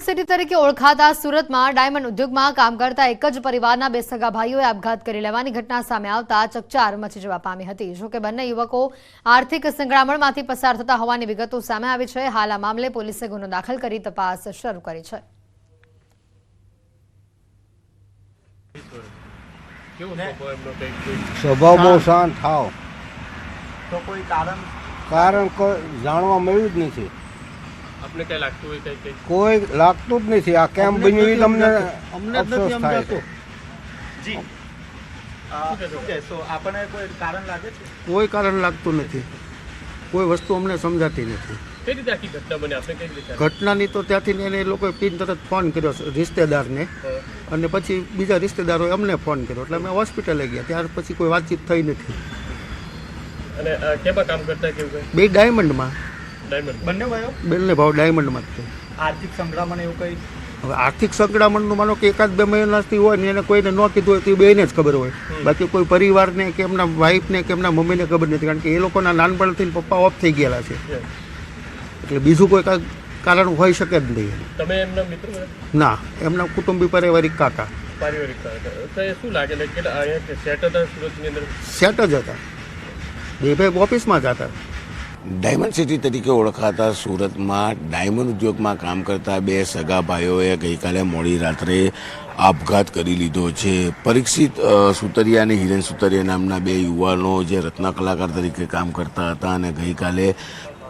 City તરીકે ઓળખાતા સુરતમાં ડાયમંડ ઉદ્યોગમાં કામ કરતા એક જ પરિવારના બે સગા ભાઈઓએ આપઘાત કરી લેવાની ઘટના સામે આવતા ચકચાર મચી જવા પામી હતી। જો કે બંને યુવકો આર્થિક સંકળામણમાંથી પસાર થતા હોવાની વિગતો સામે આવી છે। હાલ આ મામલે પોલીસે ગુનો દાખલ કરી તપાસ શરૂ કરી છે। સ્વભાવ બહુ શાંત થાવ તો કોઈ કારણ કોઈ જાણવા મળ્યું જ નથી। આપને કઈ લાગતું હોય કઈ કોઈ લાગતું જ નથી। આ કેમ બન્યું એ તમને અફસોસ થાય છે। જી શું કહેશો? આપણને કોઈ કારણ લાગે છે? કોઈ કારણ લાગતું નથી। કોઈ વસ્તુ અમને સમજાતી નથી। કઈ રીતે આખી ઘટના બની? આપણે કઈ રીતે ઘટનાની તો ત્યાંથી એને એ લોકોએ પિન તરત ફોન કર્યો રિશ્તેદારને, અને પછી બીજા રિશ્તેદારોએ અમને ફોન કર્યો, એટલે અમે હોસ્પિટલે ગયા। ત્યાર પછી કોઈ વાતચીત થઈ નથી। અને કેમાં કામ કરતા કેવું કઈ? બે ડાયમંડમાં, બંને ભાઈઓ બંને ભાવ ડાયમંડમાં જ છે। આર્થિક સંકળામણ એવું કઈ? હવે આર્થિક સંકળામણનું માનો કે એકાદ બે મહિનાથી હોય ને એને કોઈને ન કીધું હોય તો એ બેને જ ખબર હોય। બાકી કોઈ પરિવારને કે એમના વાઈફને કે એમના મમ્મીને ખબર નથી, કારણ કે એ લોકોના નાનપણથી પપ્પા ઓફ થઈ ગયેલા છે, એટલે બીજું કોઈ કારણ હોઈ શકે જ નહીં। તમે એમના મિત્ર? ના, એમના કુટુંબી પારિવારિક કાકા। પારિવારિક તો એ શું લાગે કે અહીંયા સેટ હતા સુરતની અંદર? સેટ જ હતા, બે ભાઈ ઓફિસમાં જ હતા। ડાયમંડ સિટી તરીકે ઓળખાતા સુરતમાં ડાયમંડ ઉદ્યોગમાં કામ કરતા બે સગા ભાઈઓએ ગઈકાલે મોડી રાત્રે આપઘાત કરી લીધો છે। પરીક્ષિત સુતરિયા અને હિરેન સુતરિયા નામના બે યુવાનો જે રત્ન કલાકાર તરીકે કામ કરતા હતા અને ગઈકાલે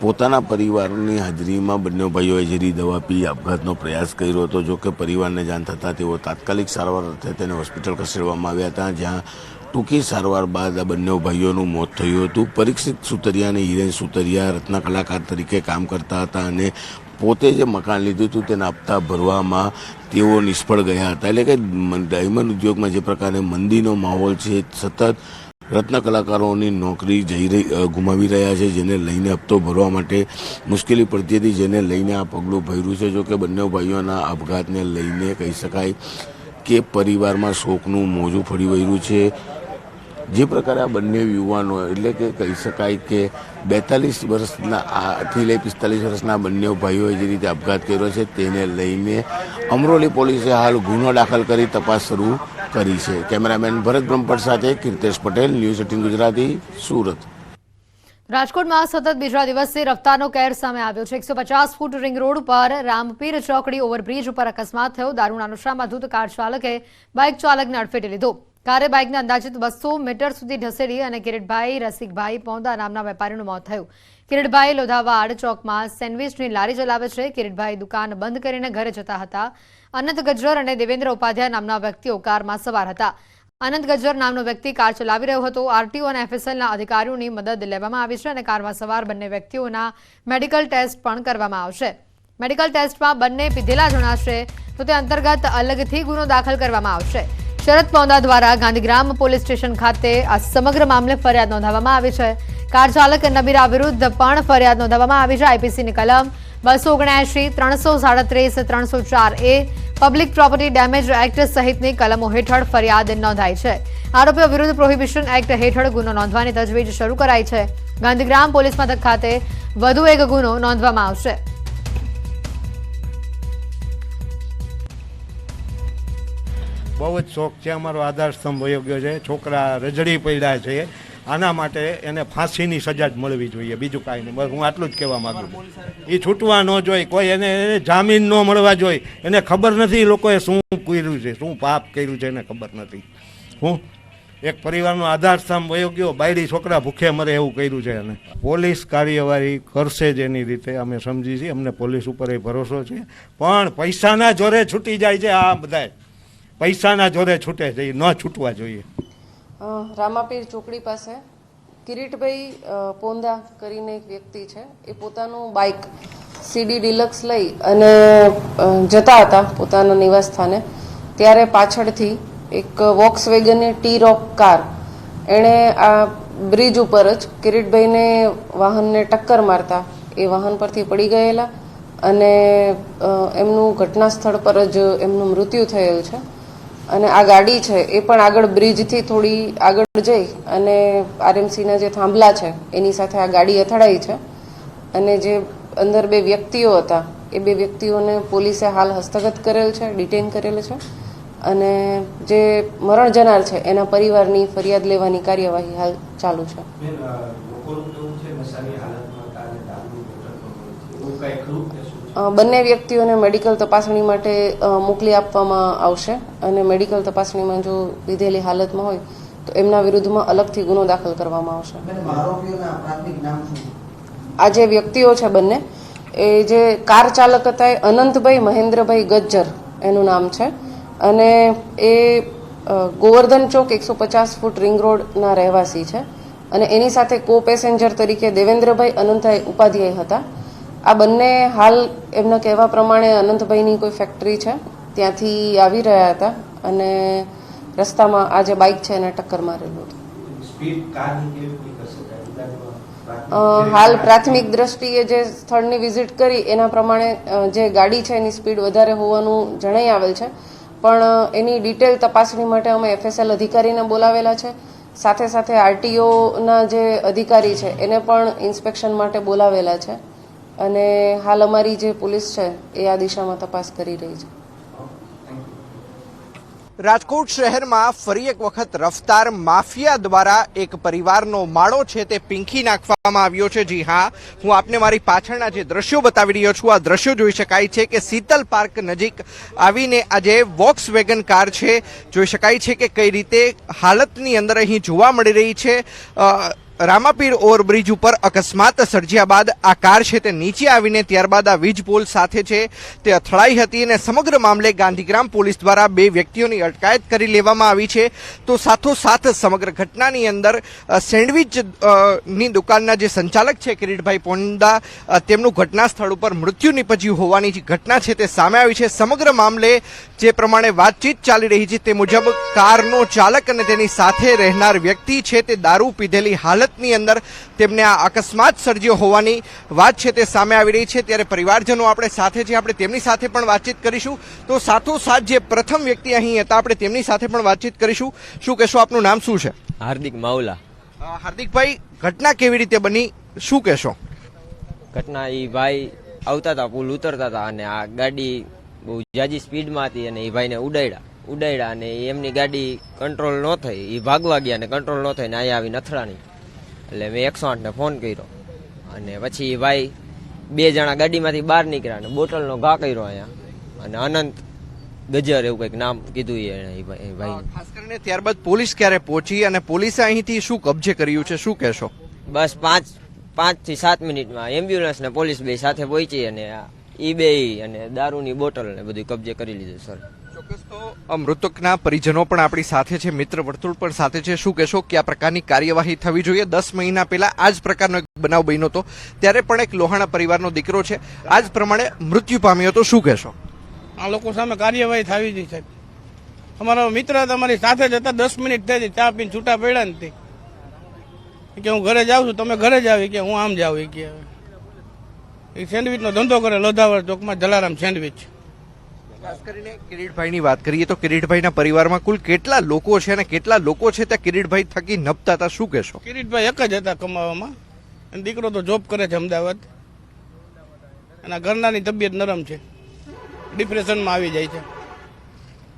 પોતાના પરિવારની હાજરીમાં બંને ભાઈઓએ ઝેરી દવા પી આપઘાતનો પ્રયાસ કર્યો હતો। જો કે પરિવારને જાણ થતાં તેઓ તાત્કાલિક સારવાર અર્થે તેને હોસ્પિટલ ખસેડવામાં આવ્યા હતા, જ્યાં ટૂંકી સારવાર બાદ આ બંને ભાઈઓનું મોત થયું હતું। પરીક્ષિત સુતરિયા અને હિરેન સુતરિયા રત્ન કલાકાર તરીકે કામ કરતા હતા અને પોતે જે મકાન લીધું હતું તેના હપ્તા ભરવામાં તેઓ નિષ્ફળ ગયા હતા। એટલે કે ડાયમંડ ઉદ્યોગમાં જે પ્રકારે મંદીનો માહોલ છે, સતત રત્ન કલાકારોની નોકરી ગુમાવી રહ્યા છે, જેને લઈને હપ્તો ભરવા માટે મુશ્કેલી પડતી હતી, જેને લઈને આ પગલું ભર્યું છે। જો કે બંને ભાઈઓના આપઘાતને લઈને કહી શકાય કે પરિવારમાં શોકનું મોજું ફરી વળ્યું છે। જે પ્રકારે આ બંને યુવાનો, એટલે કે કહી શકાય કે 42 વર્ષના આથી લઈ 45 વર્ષના બંને ભાઈઓએ જે રીતે આપઘાત કર્યો છે તેને લઈને અમરોલી પોલીસે હાલ ગુનો દાખલ કરી તપાસ શરૂ કરી છે। કેમેરામેન ભરત બ્રહ્મભટ્ટ સાથે કીર્તેશ પટેલ, ન્યૂઝ 18 ગુજરાતી, સુરત। રાજકોટમાં સતત બીજા દિવસે રફતારનો કેર સામે આવ્યો છે। 150 ફૂટ રિંગ રોડ પર રામપીર ચોકડી ઓવરબ્રિજ ઉપર અકસ્માત થયો। દારૂના નશામાં ધૂત કાર ચાલકે બાઇક ચાલકને અડફેટે લીધો। કારે બાઇકને અંદાજિત 200 મીટર સુધી ઢસેડી અને કિરીટભાઈ રસિકભાઈ પોંદા નામના વેપારીનું મોત થયું। કિરીટભાઈ લોધાવાડ ચોકમાં સેન્ડવીચની લારી ચલાવે છે। કિરીટભાઈ દુકાન બંધ કરીને ઘરે જતા હતા। અનંત ગજ્જર અને દેવેન્દ્ર ઉપાધ્યાય નામના વ્યક્તિઓ કારમાં સવાર હતા। અનંત ગજ્જર નામનો વ્યક્તિ કાર ચલાવી રહ્યો હતો। આરટીઓ અને એફએસએલના અધિકારીઓની મદદ લેવામાં આવી છે અને કારમાં સવાર બંને વ્યક્તિઓના મેડિકલ ટેસ્ટ પણ કરવામાં આવશે। મેડિકલ ટેસ્ટમાં બંને પીધેલા જણાશે તો તે અંતર્ગત અલગથી ગુનો દાખલ કરવામાં આવશે। શરદ પોંદા દ્વારા ગાંધીગ્રામ પોલીસ સ્ટેશન ખાતે આ સમગ્ર મામલે ફરિયાદ નોંધાવવામાં આવી છે। કાર ચાલક નબીરા વિરુદ્ધ પણ ફરિયાદ નોંધાવવામાં આવી છે। આઈપીસીની કલમ 279, 337, 304A, public property damage act સહિતની કલમો હેઠળ ફરિયાદ નોંધાઈ છે। આરોપીઓ વિરુદ્ધ પ્રોહિબિશન એક્ટ હેઠળ ગુનો નોંધવાની તજવીજ શરૂ કરાઈ છે। ગાંધીગ્રામ પોલીસ મથક ખાતે વધુ એક ગુનો નોંધવામાં આવશે। બહુ જ શોખ છે, અમારો આધાર સ્તંભ વયો ગયો છે। છોકરા રજડી પડ્યા છે, આના માટે એને ફાંસીની સજા જ મળવી જોઈએ, બીજું કાંઈ નહીં। બસ હું આટલું જ કહેવા માગું છું। એ છૂટવા ન જોઈએ, કોઈ એને જામીન ન મળવા જોઈએ। એને ખબર નથી લોકોએ શું કર્યું છે, શું પાપ કર્યું છે, એને ખબર નથી। હું એક પરિવારનો આધાર સ્તંભ વયો ગયો, બાયડી છોકરા ભૂખે મરે એવું કર્યું છે એને। પોલીસ કાર્યવાહી કરશે જ એની રીતે, અમે સમજી છીએ, અમને પોલીસ ઉપર એ ભરોસો છે। પણ પૈસાના જોરે છૂટી જાય છે, આ બધાય પૈસાના જોરે છૂટે છે, એ ન છૂટવા જોઈએ। રામાપીર ચોકડી પાસે કિરીટભાઈ પોંદા કરીને એક વ્યક્તિ છે, એ પોતાનું બાઇક સીડી ડિલક્સ લઈ અને જતા હતા પોતાના નિવાસ સ્થાને, ત્યારે પાછળથી એક વોક્સવેગનની ટી-રોક કાર એણે આ બ્રિજ ઉપર જ કિરીટભાઈને વાહનને ટક્કર મારતા એ વાહન પરથી પડી ગયેલા અને એમનું ઘટના સ્થળ પર જ એમનું મૃત્યુ થયેલ છે। અને આ ગાડી છે એ પણ આગળ બ્રિજથી થોડી આગળ જઈ અને આરએમસીના જે થાંભલા છે એની સાથે આ ગાડી અથડાઈ છે અને જે અંદર બે વ્યક્તિઓ હતા એ બે વ્યક્તિઓને પોલીસે હાલ હસ્તગત કરેલ છે, ડિટેન કરેલ છે અને જે મરણ જનાર છે એના પરિવારની ફરિયાદ લેવાની કાર્યવાહી હાલ ચાલુ છે. બંને વ્યક્તિઓને મેડિકલ તપાસણી માટે મોકલી આપવામાં આવશે અને મેડિકલ તપાસણીમાં જો લીધેલી હાલતમાં હોય તો એમના વિરુદ્ધમાં અલગથી ગુનો દાખલ કરવામાં આવશે. આ જે વ્યક્તિઓ છે બંને, એ જે કાર ચાલક હતા એ અનંતભાઈ મહેન્દ્રભાઈ ગજ્જર એનું નામ છે અને એ ગોવર્ધન ચોક 150 ફૂટ રિંગ રોડના રહેવાસી છે અને એની સાથે કો પેસેન્જર તરીકે દેવેન્દ્રભાઈ અનંતભાઈ ઉપાધ્યાય હતા. આ બંને હાલ એમના કહેવા પ્રમાણે અનંતભાઈની કોઈ ફેક્ટરી છે ત્યાંથી આવી રહ્યા હતા અને રસ્તામાં આ જે બાઇક છે એને ટક્કર મારેલું હતું. હાલ પ્રાથમિક દ્રષ્ટિએ જે સ્થળની વિઝિટ કરી એના પ્રમાણે જે ગાડી છે એની સ્પીડ વધારે હોવાનું જણાઈ આવેલ છે, પણ એની ડિટેલ તપાસણી માટે અમે FSL અધિકારીને બોલાવેલા છે. સાથે સાથે RTOના જે અધિકારી છે એને પણ ઇન્સ્પેક્શન માટે બોલાવેલા છે અને હાલ અમારી જે પોલીસ છે એ આ દિશામાં તપાસ કરી રહી છે. રાજકોટ શહેરમાં ફરી એક વખત રફતાર માફિયા દ્વારા એક પરિવારનો માળો છે તે પીંખી નાખવામાં આવ્યો છે. જી હા, હું આપને મારી પાછળના જે દ્રશ્યો બતાવી રહ્યો છું, આ દ્રશ્યો જોઈ શકાય છે કે શીતલ પાર્ક નજીક આવીને આ જે વોક્સવેગન કાર છે જોઈ શકાય છે કે કઈ રીતે હાલતની અંદર અહીં જોવા મળી રહી છે. રામાપીર ઓવરબ્રિજ ઉપર અકસ્માત સર્જ્યા બાદ આ કાર છે તે નીચે આવીને ત્યારબાદ આ વીજ પોલ સાથે છે તે અથડાઈ હતી અને સમગ્ર મામલે ગાંધીગ્રામ પોલીસ દ્વારા બે વ્યક્તિઓની અટકાયત કરી લેવામાં આવી છે. તો સાથોસાથ સમગ્ર ઘટનાની અંદર સેન્ડવિચ ની દુકાનના જે સંચાલક છે કિરીટભાઈ પોંદા, તેમનું ઘટના સ્થળ ઉપર મૃત્યુ નીપજ્યું હોવાની જે ઘટના છે તે સામે આવી છે. સમગ્ર મામલે જે પ્રમાણે વાતચીત ચાલી રહી છે તે મુજબ કારનો ચાલક અને તેની સાથે રહેનાર વ્યક્તિ છે તે દારૂ પીધેલી હાલતની અંદર તેમને આ અકસ્માત સર્જ્યો હોવાની વાત છે તે સામે આવી રહી છે. ત્યારે પરિવારજનો આપણે સાથે છે, આપણે તેમની સાથે પણ વાતચીત કરીશું. તો સાથોસાથ જે પ્રથમ વ્યક્તિ અહીં હતા આપણે તેમની સાથે પણ વાતચીત કરીશું. શું કહેશો, આપનું નામ શું છે? હાર્દિક માવલા. હાર્દિકભાઈ, ઘટના કેવી રીતે બની, શું કહેશો? ઘટના એ ભાઈ આવતા હતા, પુલ ઉતરતા હતા અને આ ગાડી બહુ જાજી સ્પીડમાં હતી અને એ ભાઈને ઉડાડ્યા અને એમની ગાડી કંટ્રોલ ન થઈ, એ ભાગવા ગયા અને કંટ્રોલ ન થઈ ને અહીંયા આવીને અથડાણી. એટલે મેં 108 ને ફોન કર્યો અને પછી ભાઈ બે જણા ગાડીમાંથી બહાર નીકળ્યા અને બોટલનો ઘા કર્યો અહીંયા અને અનંત ગજર એવું કંઈક નામ કીધું એ ભાઈ. ખાસ કરીને ત્યારબાદ પોલીસ ક્યારે પહોંચી અને પોલીસે અહીંથી શું કબજે કર્યું છે, શું કહેશો? બસ 5 થી 7 મિનિટમાં એમ્બ્યુલન્સ ને પોલીસ બે સાથે પહોંચી અને ઈ બે અને દારૂની બોટલ ને બધું કબજે કરી લીધું. સર, ચોક્કસ. તો મૃતકના પરિજનો પણ આપણી સાથે છે, મિત્ર વર્તુળ પણ સાથે છે. શું કહેશો કે આ પ્રકારની કાર્યવાહી થવી જોઈએ? 10 મહિના પહેલા આ જ પ્રકારનો એક બનાવ બન્યો હતો, ત્યારે પણ એક લોહાણા પરિવારનો દીકરો છે, આ જ પ્રમાણે મૃત્યુ પામ્યો હતો. શું કહેશો? આ લોકો સામે કાર્યવાહી થવી જોઈએ સાહેબ. અમારો મિત્ર તમારી સાથે જ હતા, 10 મિનિટ થઈ હતી, ચા પીને છૂટા પડ્યા નથી કે હું ઘરે જાઉં છું, તમે ઘરે જ આવી કે હું આમ જાઉં કે એ સેન્ડવિચનો ધંધો કરે લોધાવર ચોકમાં, જલારામ સેન્ડવિચ. ખાસ કરીને કિરીટભાઈની વાત કરીએ તો કિરીટભાઈના પરિવારમાં કુલ કેટલા લોકો છે અને કેટલા લોકો છે ત્યાં કિરીટભાઈ થકી નપતા હતા, શું કહેશો? કિરીટભાઈ એક જ હતા કમાવામાં, અને દીકરો તો જોબ કરે છે અમદાવાદ, અને ઘરનાની તબિયત નરમ છે, ડિપ્રેશનમાં આવી જાય છે.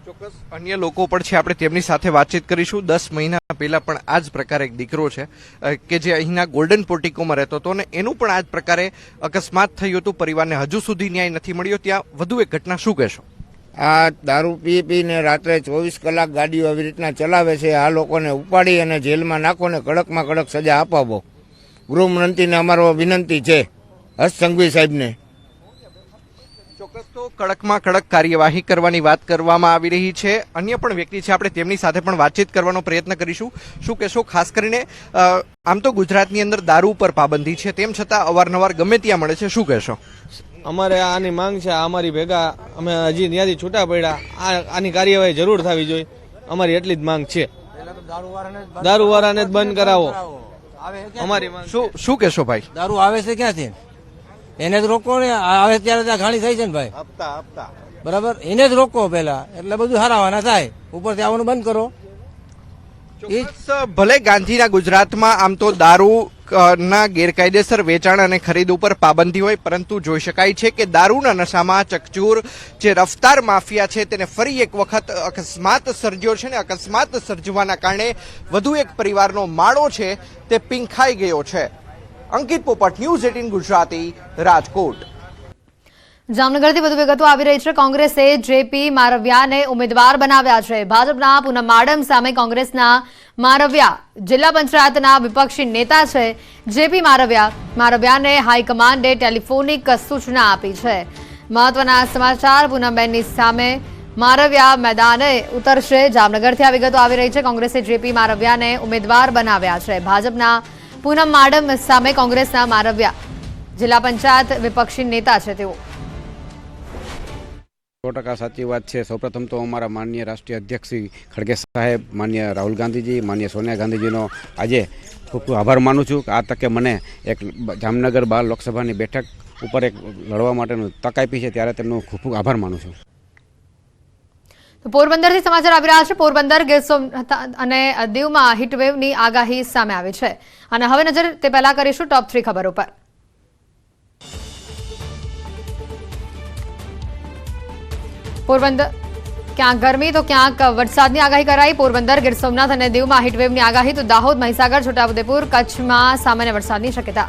ચોક્કસ અન્ય લોકો પણ છે, આપણે તેમની સાથે વાતચીત કરીશું. 10 મહિના પહેલા પણ આ જ પ્રકારે એક દીકરો છે કે જે અહીંના ગોલ્ડન પોર્ટિકોમાં રહેતો હતો અને એનું પણ આ જ પ્રકારે અકસ્માત થયું હતું. પરિવારને હજુ સુધી ન્યાય નથી મળ્યો. ત્યાં વધુ એક ઘટના, શું કહેશો? આ દારૂ પીને રાત્રે 24 કલાક ગાડીઓ આવી રીતના ચલાવે છે. આ લોકોને ઉપાડી અને જેલમાં નાખો ને કડકમાં કડક સજા અપાવો. ગૃહમંત્રીને અમારો વિનંતી છે, હર્ષ સંઘવી સાહેબને. ચોક્કસ. તો કડકમાં કડક કાર્યવાહી કરવાની વાત કરવામાં આવી રહી છે. અન્ય પણ વ્યક્તિ છે, આપણે તેમની સાથે પણ વાતચીત કરવાનો પ્રયત્ન કરીશું. શું કહેશો? ખાસ કરીને આમ તો ગુજરાતની અંદર દારૂ ઉપર પાબંદી છે, તેમ છતાં અવારનવાર ગમે ત્યાં મળે છે, શું કહેશો? અમારે આની માંગ છે, અમારી ભેગા અમે હજી ત્યાંથી છૂટા પડ્યા, આની કાર્યવાહી જરૂર થવી જોઈએ, અમારી એટલી જ માંગ છે. દારૂવાળાને જ બંધ કરાવો, અમારી માંગ. શું કહેશો ભાઈ? દારૂ આવે છે ક્યાંથી? એને જ રોકો ને, આવે ત્યારે ત્યાં ઘાણી થાય છે ને ભાઈ, બરાબર, એને જ રોકો પેલા, એટલે બધું હારાવાના થાય. ઉપરથી આવવાનું બંધ કરો. ભલે ગાંધીના ગુજરાતમાં આમ તો દારૂ ના ગેરકાયદેસર વેચાણ અને ખરીદ ઉપર પાબંદી હોય, પરંતુ જોઈ શકાય છે કે દારૂના નશામાં ચકચૂર જે રફતાર માફિયા છે તેને ફરી એક વખત અકસ્માત સર્જ્યો છે, ને અકસ્માત સર્જવાના કારણે વધુ એક પરિવારનો માળો છે તે પીંખાઈ ગયો છે. અંકિત પોપટ, ન્યૂઝ 18 ગુજરાતી, રાજકોટ. જામનગરથી વધુ વિગતો આવી રહી છે. કોંગ્રેસે જેપી મારવિયાને ઉમેદવાર બનાવ્યા છે. ભાજપના પૂનમ માડમ સામે કોંગ્રેસના મારવિયા જિલ્લા પંચાયતના વિપક્ષી નેતા છે. જેપી મારવિયાને હાઈકમાન્ડે ટેલિફોનિક સૂચના આપી છે. મહત્વના સમાચાર. પૂનમબેનની સામે મારવિયા મેદાને ઉતરશે. જામનગરથી આ વિગતો આવી રહી છે. કોંગ્રેસે જેપી મારવિયાને ઉમેદવાર બનાવ્યા છે. ભાજપના પૂનમ માડમ સામે કોંગ્રેસના મારવિયા જિલ્લા પંચાયત વિપક્ષી નેતા છે તેઓ. 100% સાચી વાત છે. સૌપ્રથમ તો અમારા માનનીય રાષ્ટ્રીય અધ્યક્ષ શ્રી ખડગે સાહેબ, માનનીય રાહુલ ગાંધીજી, માનનીય સોનિયા ગાંધીજીનો આજે ખૂબ ખૂબ આભાર માનું છું કે આ તકે મને એક જામનગર 12 લોકસભાની બેઠક ઉપર એક લડવા માટેનું તક આપી છે, ત્યારે તેમનો ખૂબ ખૂબ આભાર માનું છું. તો પોરબંદરથી સમાચાર આવી રહ્યા છે. પોરબંદર, ગીર સોમનાથ અને દીવમાં હીટવેવની આગાહી સામે આવી છે. અને હવે નજર તે પહેલા કરીશું ટોપ 3 ખબરો પર. પોરબંદર ક્યાંક ગરમી તો ક્યાંક વરસાદની આગાહી કરાઈ. પોરબંદર, ગીર સોમનાથ અને દીવમાં હીટવેવની આગાહી. તો દાહોદ, મહીસાગર, છોટાઉદેપુર, કચ્છમાં સામાન્ય વરસાદની શક્યતા.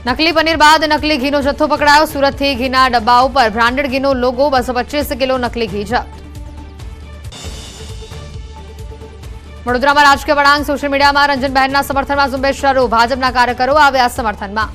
નકલી પનીર બાદ નકલી ઘીનો જથ્થો પકડાયો. સુરતથી ઘીના ડબ્બા ઉપર બ્રાન્ડેડ ઘીનો લોગો, 225 કિલો નકલી ઘી જપ્ત. વડોદરામાં રાજકીય વળાંક. સોશિયલ મીડિયામાં રંજનબહેનના સમર્થનમાં ઝુંબેશ શરૂ. ભાજપના કાર્યકરો આવ્યા સમર્થનમાં.